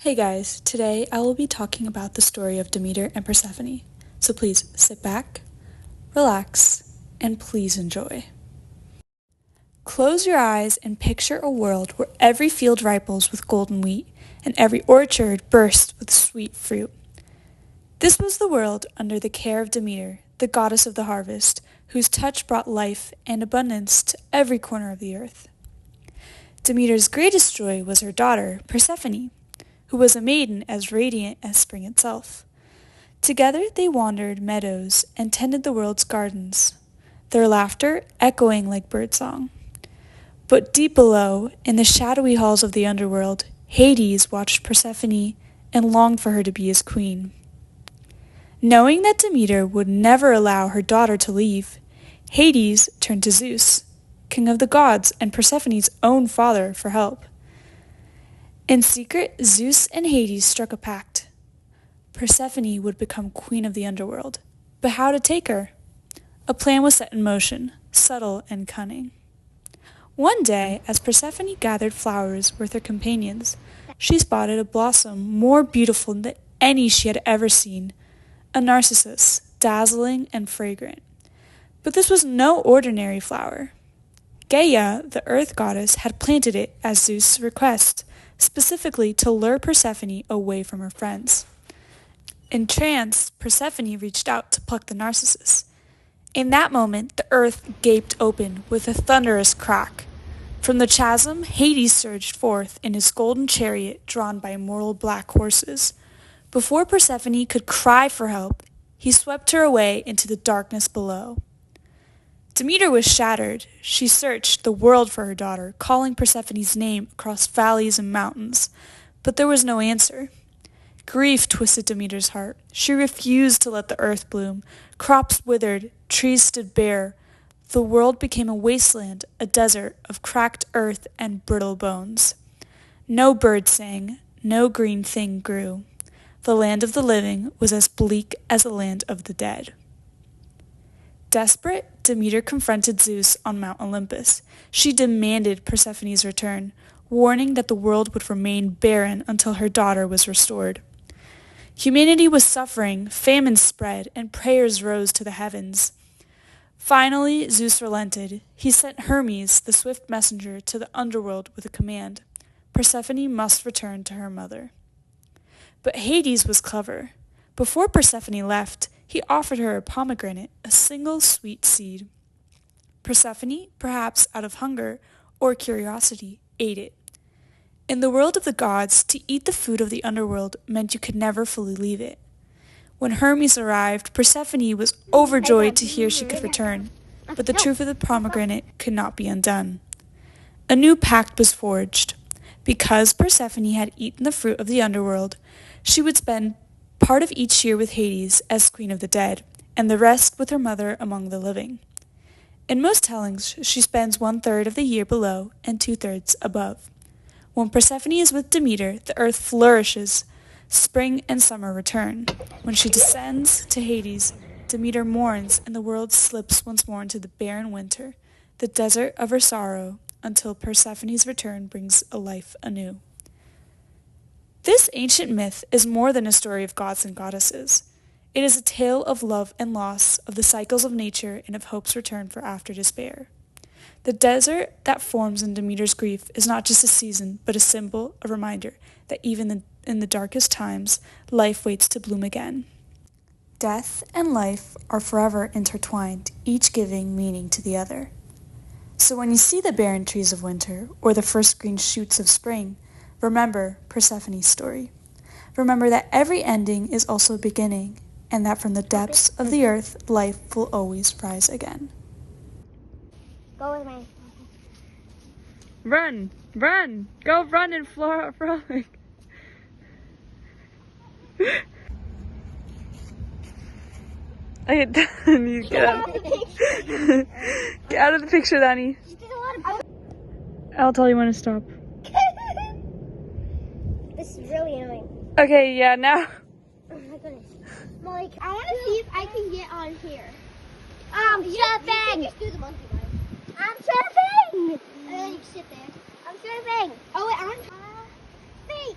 Hey guys, today I will be talking about the story of Demeter and Persephone. So please sit back, relax, and please enjoy. Close your eyes and picture a world where every field ripens with golden wheat and every orchard bursts with sweet fruit. This was the world under the care of Demeter, the goddess of the harvest, whose touch brought life and abundance to every corner of the earth. Demeter's greatest joy was her daughter, Persephone, who was a maiden as radiant as spring itself. Together they wandered meadows and tended the world's gardens, their laughter echoing like birdsong. But deep below, in the shadowy halls of the underworld, Hades watched Persephone and longed for her to be his queen. Knowing that Demeter would never allow her daughter to leave, Hades turned to Zeus, king of the gods and Persephone's own father, for help. In secret, Zeus and Hades struck a pact. Persephone would become queen of the underworld, but how to take her? A plan was set in motion, subtle and cunning. One day, as Persephone gathered flowers with her companions, she spotted a blossom more beautiful than any she had ever seen, a narcissus, dazzling and fragrant. But this was no ordinary flower. Gaia, the earth goddess, had planted it at Zeus' request, specifically to lure Persephone away from her friends. Entranced, Persephone reached out to pluck the narcissus. In that moment, the earth gaped open with a thunderous crack. From the chasm, Hades surged forth in his golden chariot drawn by immortal black horses. Before Persephone could cry for help, he swept her away into the darkness below. Demeter was shattered. She searched the world for her daughter, calling Persephone's name across valleys and mountains, but there was no answer. Grief twisted Demeter's heart. She refused to let the earth bloom. Crops withered, trees stood bare. The world became a wasteland, a desert of cracked earth and brittle bones. No bird sang, no green thing grew. The land of the living was as bleak as the land of the dead. Desperate, Demeter confronted Zeus on Mount Olympus. She demanded Persephone's return, warning that the world would remain barren until her daughter was restored. Humanity was suffering, famine spread, and prayers rose to the heavens. Finally, Zeus relented. He sent Hermes, the swift messenger, to the underworld with a command. Persephone must return to her mother. But Hades was clever. Before Persephone left, he offered her a pomegranate, a single sweet seed. Persephone, perhaps out of hunger or curiosity, ate it. In the world of the gods, to eat the food of the underworld meant you could never fully leave it. When Hermes arrived, Persephone was overjoyed to hear she could return, but the truth of the pomegranate could not be undone. A new pact was forged. Because Persephone had eaten the fruit of the underworld, she would spend part of each year with Hades as queen of the dead, and the rest with her mother among the living. In most tellings, she spends 1/3 of the year below and 2/3 above. When Persephone is with Demeter, the earth flourishes. Spring and summer return. When she descends to Hades, Demeter mourns and the world slips once more into the barren winter, the desert of her sorrow, until Persephone's return brings a life anew. This ancient myth is more than a story of gods and goddesses. It is a tale of love and loss, of the cycles of nature, and of hope's return for after despair. The desert that forms in Demeter's grief is not just a season, but a symbol, a reminder that even in the darkest times, life waits to bloom again. Death and life are forever intertwined, each giving meaning to the other. So when you see the barren trees of winter, or the first green shoots of spring, remember Persephone's story. Remember that every ending is also a beginning, and that from the depths of the earth, life will always rise again. Go with me. Run! Run! Go run and frolic! Okay, Danny, get out. Get out of the picture, Danny. I'll tell you when to stop. This is really annoying. Okay, yeah, now. Oh my goodness. Molly, I want to see if I can get on here. Surfing! You just do the monkey line. I'm surfing! And then you sit there. I'm surfing! Oh wait, I'm... Feet!